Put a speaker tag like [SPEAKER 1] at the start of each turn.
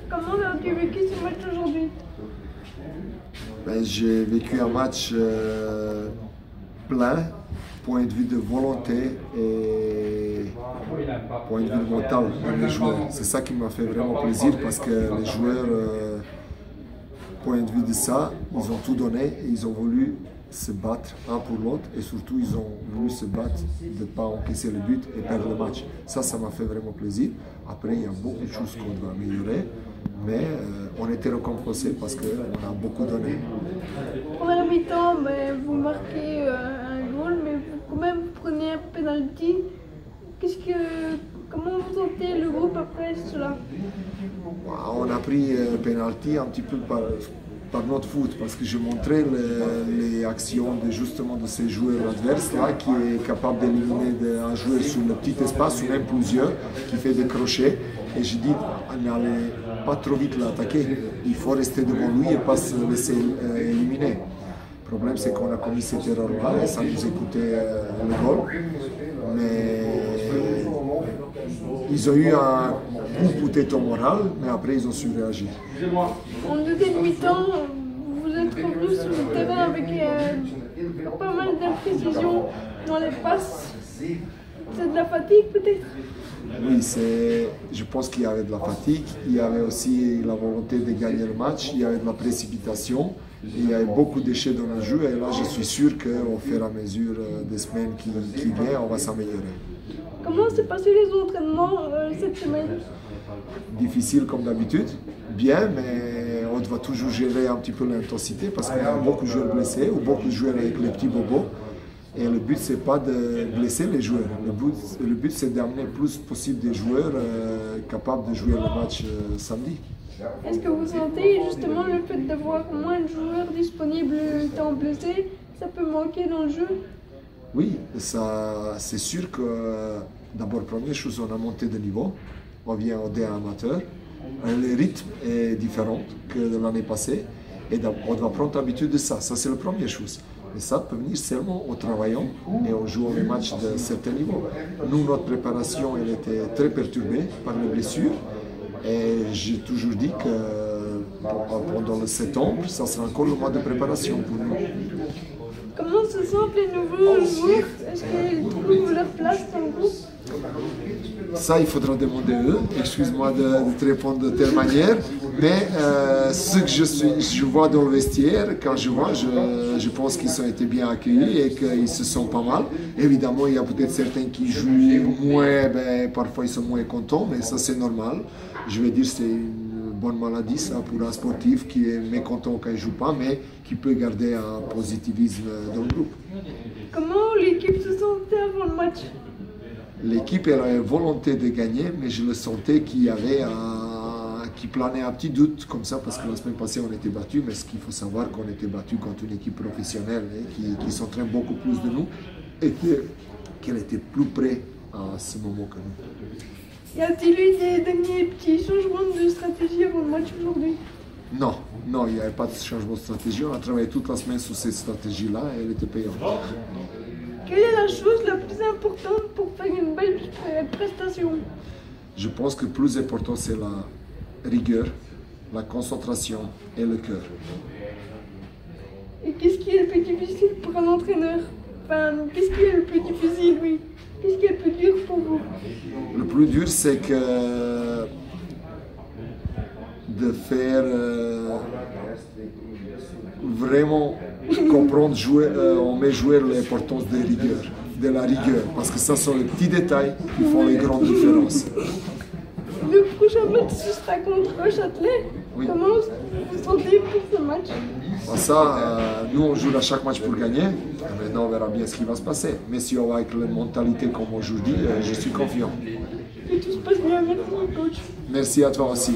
[SPEAKER 1] comment as-tu vécu ce match aujourd'hui?
[SPEAKER 2] Ben, j'ai vécu un match plein, point de vue de volonté et point de vue mental des joueurs. C'est ça qui m'a fait vraiment plaisir parce que les joueurs, point de vue de ça, ils ont tout donné et ils ont voulu se battre un pour l'autre et surtout ils ont voulu se battre de ne pas encaisser le but et perdre le match. Ça m'a fait vraiment plaisir. Après, il y a beaucoup de choses qu'on doit améliorer, mais on était récompensés parce qu'on a beaucoup donné.
[SPEAKER 1] Première mi-temps, vous marquez un goal, mais quand même vous prenez un penalty. Comment vous sentez le groupe après cela?
[SPEAKER 2] On a pris un penalty un petit peu par notre faute parce que je montrais les actions justement de ces joueurs adverses là qui est capable d'éliminer un joueur sur le petit espace ou même plusieurs qui fait des crochets et je dis n'allez pas trop vite l'attaquer, il faut rester devant lui et pas se laisser éliminer. Le problème c'est qu'on a commis cette erreur là et ça nous a coûté le goal, mais ils ont eu un coup peut-être au moral, mais après ils ont su réagir.
[SPEAKER 1] En deuxième mi-temps, vous êtes revenu sur le terrain avec pas mal d'imprécisions dans les passes. C'est de la fatigue peut-être?
[SPEAKER 2] Oui, je pense qu'il y avait de la fatigue, il y avait aussi la volonté de gagner le match, il y avait de la précipitation, il y avait beaucoup de déchets dans le jeu et là je suis sûr qu'au fur et à mesure des semaines qui viennent, on va s'améliorer.
[SPEAKER 1] Comment s'est passé les entraînements cette semaine?
[SPEAKER 2] Difficile comme d'habitude, bien, mais on doit toujours gérer un petit peu l'intensité parce qu'on a beaucoup de joueurs blessés ou beaucoup de joueurs avec les petits bobos. Et le but, c'est pas de blesser les joueurs. Le but c'est d'amener le plus possible des joueurs capables de jouer le match samedi.
[SPEAKER 1] Est-ce que vous sentez justement le fait d'avoir moins de joueurs disponibles étant blessés, ça peut manquer dans le jeu?
[SPEAKER 2] Oui, c'est sûr que d'abord, première chose, on a monté de niveau. On vient au D1 amateur. Le rythme est différent que de l'année passée et on doit prendre l'habitude de ça. Ça, c'est la première chose. Et ça peut venir seulement en travaillant et en jouant les matchs de certains niveaux. Nous, notre préparation, elle était très perturbée par les blessures. Et j'ai toujours dit que pendant le septembre, ça sera encore le mois de préparation pour nous.
[SPEAKER 1] Comment se sentent les nouveaux joueurs? Est-ce qu'ils trouvent leur place dans le groupe?
[SPEAKER 2] Ça, il faudra demander eux. Excuse-moi de te répondre de telle manière. Mais ce que je vois dans le vestiaire, quand je vois, je pense qu'ils ont été bien accueillis et qu'ils se sentent pas mal. Évidemment, il y a peut-être certains qui jouent moins, parfois ils sont moins contents, mais ça c'est normal. Je vais dire c'est une bonne maladie ça pour un sportif qui est mécontent quand il ne joue pas, mais qui peut garder un positivisme dans le groupe.
[SPEAKER 1] Comment l'équipe se sentait avant le match?
[SPEAKER 2] L'équipe avait volonté de gagner, mais je le sentais qu'il y avait qui planait un petit doute comme ça, parce que la semaine passée on était battus, mais ce qu'il faut savoir qu'on était battus contre une équipe professionnelle qui s'entraîne beaucoup plus de nous et qu'elle était plus près à ce moment que nous.
[SPEAKER 1] Y a-t-il eu des derniers petits changements de stratégie avant le match aujourd'hui?
[SPEAKER 2] Non, il n'y avait pas de changement de stratégie. On a travaillé toute la semaine sur cette stratégie-là et elle était payante.
[SPEAKER 1] Quelle est la chose la plus importante pour faire une belle prestation? Je
[SPEAKER 2] pense que le plus important, c'est la rigueur, la concentration et le cœur.
[SPEAKER 1] Et qu'est-ce qui est le plus difficile pour un entraîneur? Enfin, qu'est-ce qui est le plus difficile, oui? Qu'est-ce qui est le plus dur pour vous?
[SPEAKER 2] Le plus dur, c'est que de faire vraiment comprendre, on met jouer l'importance de la rigueur, parce que ça sont les petits détails qui font les grandes différences.
[SPEAKER 1] Le prochain match, ce sera contre Châtelet. Oui. Comment vous vous sentez pour ce match?
[SPEAKER 2] Nous on joue à chaque match pour gagner, maintenant on verra bien ce qui va se passer. Mais si on va avec la mentalité comme aujourd'hui, je suis confiant.
[SPEAKER 1] Que tout se passe bien, merci coach.
[SPEAKER 2] Merci à toi aussi.